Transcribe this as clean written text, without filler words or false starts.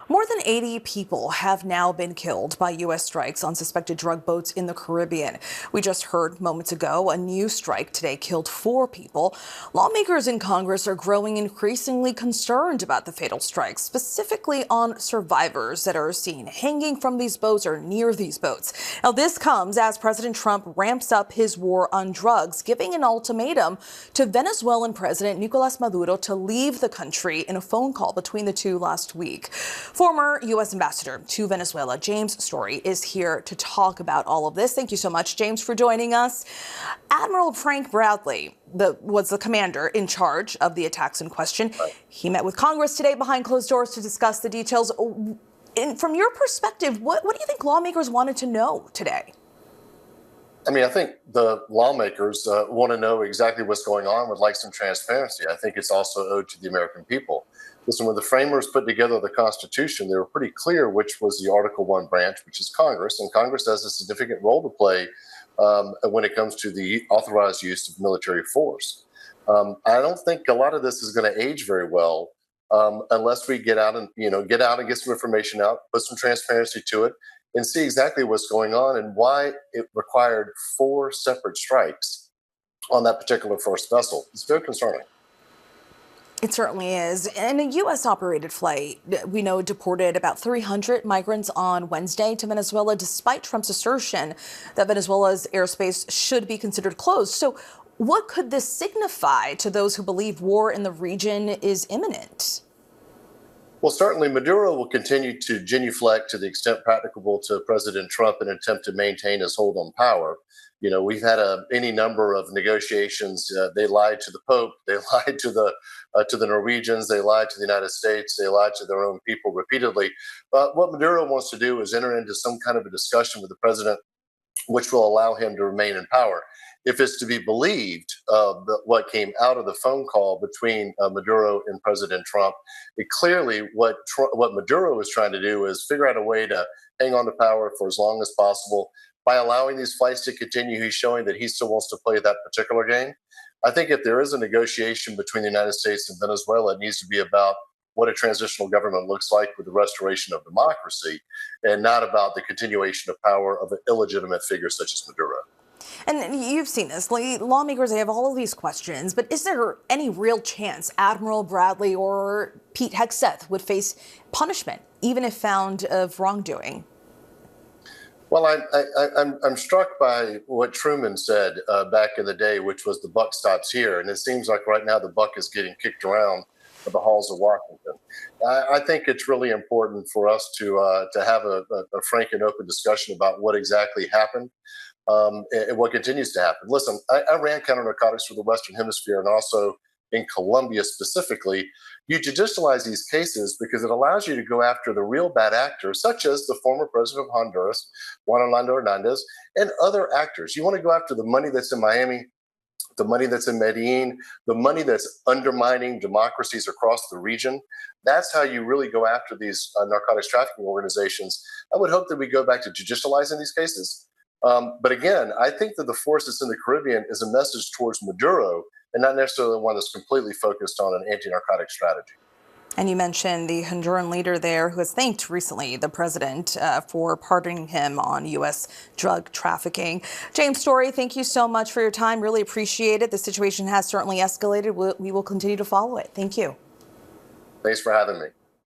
More than 80 people have now been killed by U.S. strikes on suspected drug boats in the Caribbean. We just heard moments ago a new strike today killed 4 people. Lawmakers in Congress are growing increasingly concerned about the fatal strikes, specifically on survivors that are seen hanging from these boats or near these boats. Now, this comes as President Trump ramps up his war on drugs, giving an ultimatum to Venezuelan President Nicolas Maduro to leave the country in a phone call between the two last week. Former U.S. Ambassador to Venezuela, James Story, is here to talk about all of this. Thank you so much, James, for joining us. Admiral Frank Bradley was the commander in charge of the attacks in question. He met with Congress today behind closed doors to discuss the details. From your perspective, what do you think lawmakers wanted to know today? I think the lawmakers want to know exactly what's going on, would like some transparency. I think it's also owed to the American people. Listen, when the framers put together the Constitution, they were pretty clear which was the Article I branch, which is Congress, and Congress has a significant role to play when it comes to the authorized use of military force. I don't think a lot of this is going to age very well unless we get out and get some information out, put some transparency to it, and see exactly what's going on and why it required 4 separate strikes on that particular first vessel. It's very concerning. It certainly is. In a U.S.-operated flight, we know deported about 300 migrants on Wednesday to Venezuela, despite Trump's assertion that Venezuela's airspace should be considered closed. So what could this signify to those who believe war in the region is imminent? Well, certainly Maduro will continue to genuflect to the extent practicable to President Trump in an attempt to maintain his hold on power. We've had any number of negotiations. They lied to the Pope. They lied to the Norwegians. They lied to the United States. They lied to their own people repeatedly. But what Maduro wants to do is enter into some kind of a discussion with the president, which will allow him to remain in power. If it's to be believed, what came out of the phone call between Maduro and President Trump, clearly what Maduro is trying to do is figure out a way to hang on to power for as long as possible. By allowing these flights to continue, he's showing that he still wants to play that particular game. I think if there is a negotiation between the United States and Venezuela, it needs to be about what a transitional government looks like with the restoration of democracy, and not about the continuation of power of an illegitimate figure such as Maduro. And you've seen this. Lawmakers, they have all of these questions, but is there any real chance Admiral Bradley or Pete Hegseth would face punishment, even if found of wrongdoing? Well, I'm struck by what Truman said back in the day, which was the buck stops here. And it seems like right now the buck is getting kicked around the halls of Washington. I think it's really important for us to have a frank and open discussion about what exactly happened and what continues to happen. Listen, I ran counter-narcotics for the Western Hemisphere and also in Colombia specifically. You judicialize these cases because it allows you to go after the real bad actors, such as the former president of Honduras, Juan Orlando Hernandez, and other actors. You want to go after the money that's in Miami, the money that's in Medellin, the money that's undermining democracies across the region. That's how you really go after these narcotics trafficking organizations. I would hope that we go back to judicializing these cases. But again, I think that the force that's in the Caribbean is a message towards Maduro and not necessarily one that's completely focused on an anti-narcotic strategy. And you mentioned the Honduran leader there who has thanked recently the president for pardoning him on U.S. drug trafficking. James Story, thank you so much for your time. Really appreciate it. The situation has certainly escalated. We will continue to follow it. Thank you. Thanks for having me.